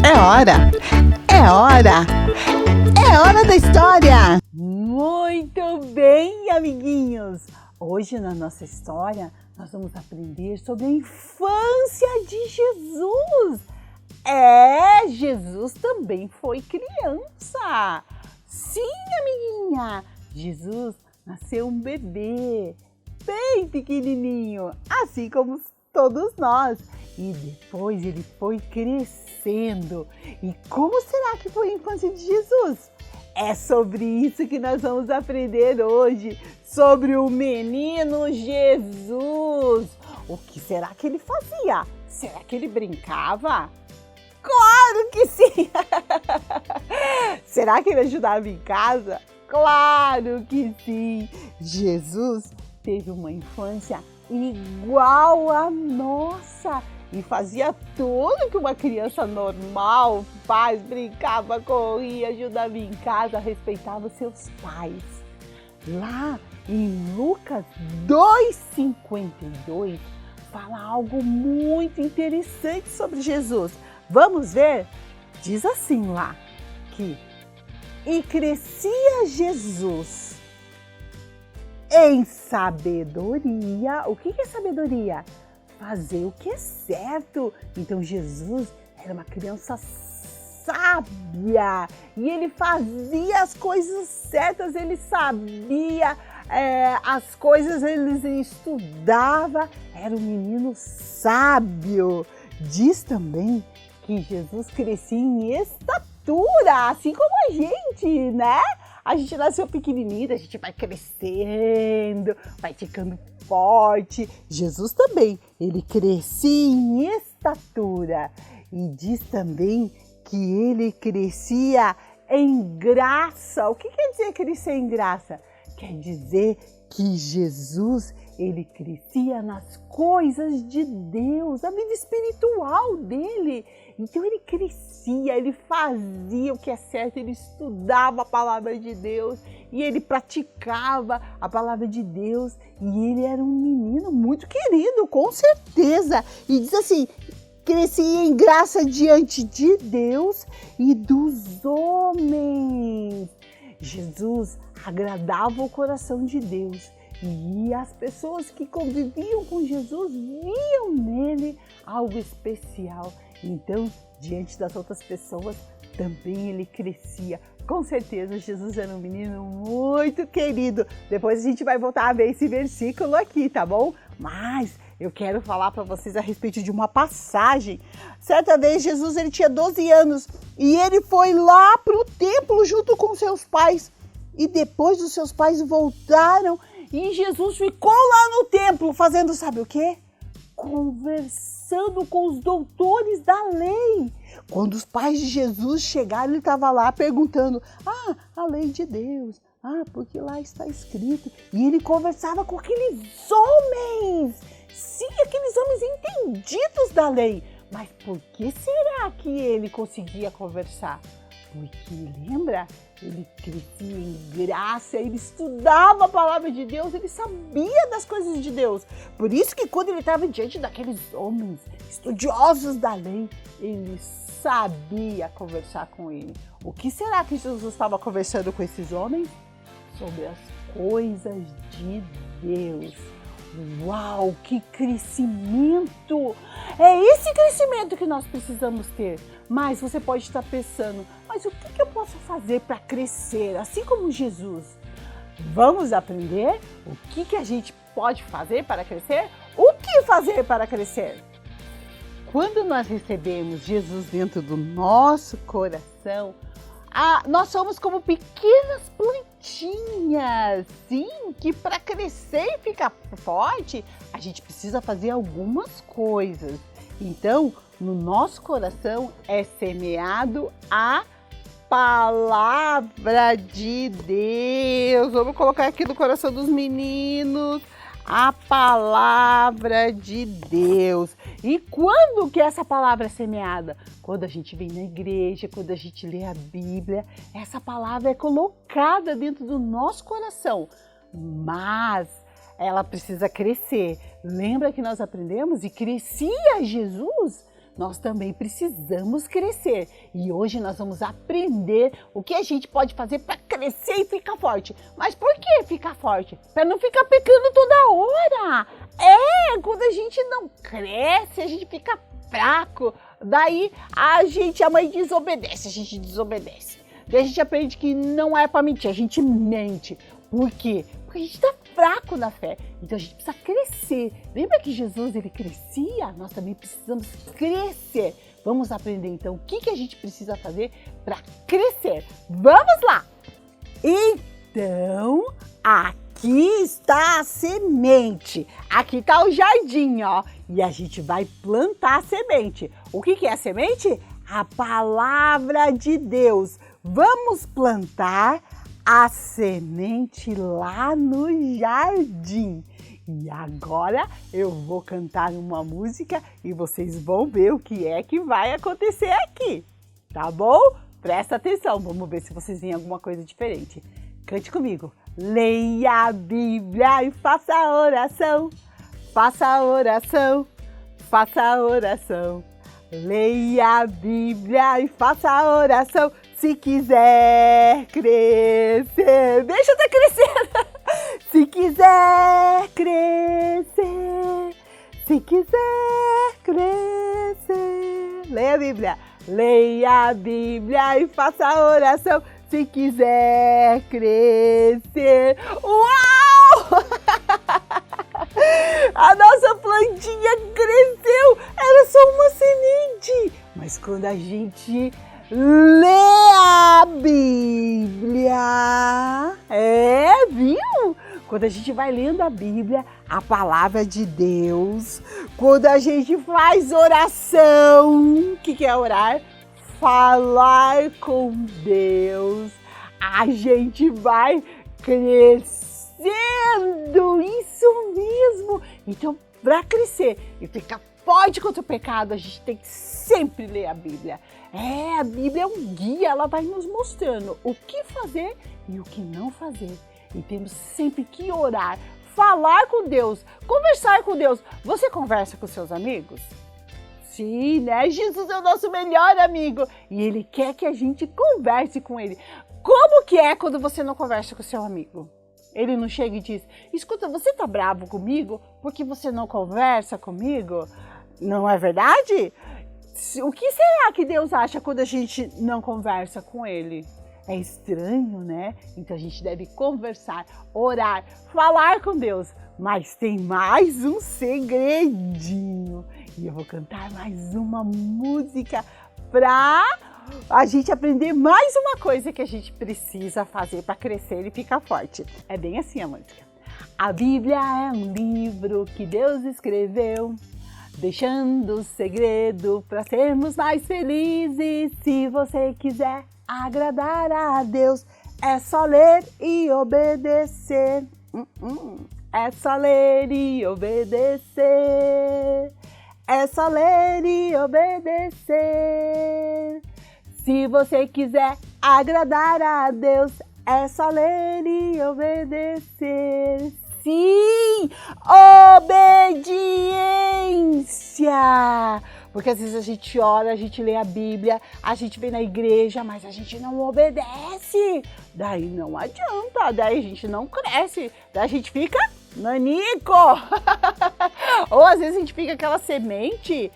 É hora! É hora! É hora da história! Muito bem, amiguinhos! Hoje na nossa história nós vamos aprender sobre a infância de Jesus. Jesus também foi criança. Sim, amiguinha, Jesus nasceu um bebê, bem pequenininho, assim como todos nós. E depois ele foi crescendo. E como será que foi a infância de Jesus? É sobre isso que nós vamos aprender hoje, sobre o menino Jesus. O que será que ele fazia? Será que ele brincava? Claro que sim! Será que ele ajudava em casa? Claro que sim! Jesus teve uma infância igual à nossa e fazia tudo que uma criança normal faz, brincava, corria, ajudava em casa, respeitava seus pais. Lá em Lucas 2,52 fala algo muito interessante sobre Jesus. Vamos ver? Diz assim lá que e crescia Jesus em sabedoria. O que é sabedoria? Fazer o que é certo. Então Jesus era uma criança sábia e ele fazia as coisas certas, ele sabia as coisas, ele estudava, era um menino sábio. Diz também que Jesus crescia em estatura, assim como a gente, né? A gente nasceu pequenininho, a gente vai crescendo, vai ficando forte. Jesus também, ele crescia em estatura. E diz também que ele crescia em graça. O que quer dizer crescer em graça? Quer dizer que Jesus, ele crescia nas coisas de Deus, a vida espiritual dele. Então ele crescia, ele fazia o que é certo, ele estudava a palavra de Deus e ele praticava a palavra de Deus. E ele era um menino muito querido, com certeza. E diz assim, crescia em graça diante de Deus e dos homens. Jesus agradava o coração de Deus e as pessoas que conviviam com Jesus viam nele algo especial. Então, diante das outras pessoas, também ele crescia. Com certeza, Jesus era um menino muito querido. Depois a gente vai voltar a ver esse versículo aqui, tá bom? Mas eu quero falar para vocês a respeito de uma passagem. Certa vez, Jesus ele tinha 12 anos e ele foi lá para o templo junto com seus pais. E depois os seus pais voltaram e Jesus ficou lá no templo fazendo sabe o quê? Conversando com os doutores da lei. Quando os pais de Jesus chegaram, ele estava lá perguntando, a lei de Deus, porque lá está escrito. E ele conversava com aqueles homens, sim, aqueles homens entendidos da lei. Mas por que será que ele conseguia conversar? Porque lembra, ele crescia em graça, ele estudava a palavra de Deus, ele sabia das coisas de Deus. Por isso que quando ele estava diante daqueles homens estudiosos da lei, ele sabia conversar com ele. O que será que Jesus estava conversando com esses homens? Sobre as coisas de Deus. Uau, que crescimento! É esse crescimento que nós precisamos ter. Mas você pode estar pensando, mas o que eu posso fazer para crescer, assim como Jesus? Vamos aprender o que a gente pode fazer para crescer? O que fazer para crescer? Quando nós recebemos Jesus dentro do nosso coração, nós somos como pequenas plantinhas, sim, que para crescer e ficar forte, a gente precisa fazer algumas coisas. Então, no nosso coração é semeado a palavra de Deus. Vamos colocar aqui no coração dos meninos a palavra de Deus. E quando que essa palavra é semeada? Quando a gente vem na igreja, quando a gente lê a Bíblia, essa palavra é colocada dentro do nosso coração. Mas ela precisa crescer. Lembra que nós aprendemos? E crescia Jesus nós também precisamos crescer. E hoje nós vamos aprender o que a gente pode fazer para crescer e ficar forte. Mas por que ficar forte? Para não ficar pecando toda hora. Quando a gente não cresce, a gente fica fraco. Daí a mãe desobedece, a gente desobedece. Daí a gente aprende que não é para mentir, a gente mente. Por quê? Porque a gente está fraco na fé. Então a gente precisa crescer. Lembra que Jesus, ele crescia? Nós também precisamos crescer. Vamos aprender então o que a gente precisa fazer para crescer. Vamos lá! Então, aqui está a semente. Aqui está o jardim, ó. E a gente vai plantar a semente. O que é a semente? A palavra de Deus. Vamos plantar a semente lá no jardim. E agora eu vou cantar uma música e vocês vão ver o que é que vai acontecer aqui, tá bom? Presta atenção, vamos ver se vocês veem alguma coisa diferente. Cante comigo. Leia a Bíblia e faça a oração. Faça a oração, faça a oração. Leia a Bíblia e faça a oração. Se quiser crescer, deixa eu estar crescendo. Se quiser crescer, se quiser crescer. Leia a Bíblia. Leia a Bíblia e faça a oração. Se quiser crescer. Uau! A nossa plantinha cresceu. Era só uma semente. Mas quando a gente lê a Bíblia, viu? Quando a gente vai lendo a Bíblia, a palavra de Deus, quando a gente faz oração, o que é orar? Falar com Deus, a gente vai crescendo, isso mesmo. Então, para crescer e ficar forte contra o pecado, a gente tem que sempre ler a Bíblia. A Bíblia é um guia, ela vai nos mostrando o que fazer e o que não fazer. E temos sempre que orar, falar com Deus, conversar com Deus. Você conversa com seus amigos? Sim, né? Jesus é o nosso melhor amigo e Ele quer que a gente converse com Ele. Como que é quando você não conversa com seu amigo? Ele não chega e diz, escuta, você tá bravo comigo porque você não conversa comigo? Não é verdade? O que será que Deus acha quando a gente não conversa com Ele? É estranho, né? Então a gente deve conversar, orar, falar com Deus. Mas tem mais um segredinho. E eu vou cantar mais uma música para a gente aprender mais uma coisa que a gente precisa fazer para crescer e ficar forte. É bem assim a música. A Bíblia é um livro que Deus escreveu, deixando segredo para sermos mais felizes. Se você quiser agradar a Deus, é só ler e obedecer. É só ler e obedecer. É só ler e obedecer. Se você quiser agradar a Deus, é só ler e obedecer. Sim, obediência. Porque às vezes a gente ora, a gente lê a Bíblia, a gente vem na igreja, mas a gente não obedece. Daí não adianta, daí a gente não cresce, daí a gente fica nanico. Ou às vezes a gente fica aquela semente,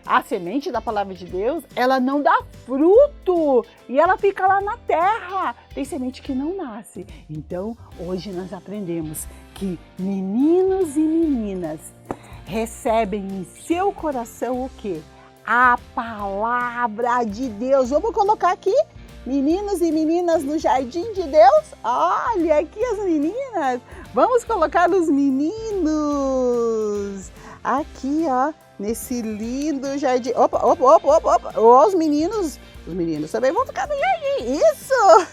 a semente da palavra de Deus, ela não dá fruto e ela fica lá na terra. Tem semente que não nasce. Então, hoje nós aprendemos que meninos e meninas recebem em seu coração o quê? A palavra de Deus. Vamos colocar aqui, meninos e meninas no jardim de Deus. Olha aqui as meninas. Vamos colocar os meninos aqui, ó, nesse lindo jardim. Opa. Os meninos também vão ficar no jardim. Isso!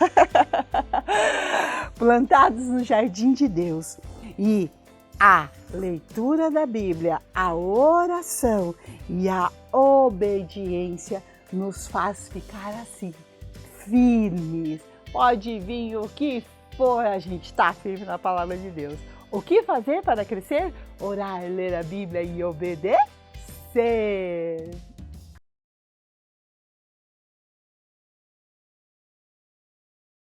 Plantados no jardim de Deus. E a leitura da Bíblia, a oração e a obediência nos faz ficar assim, firmes. Pode vir o que for, a gente está firme na palavra de Deus. O que fazer para crescer? Orar, ler a Bíblia e obedecer.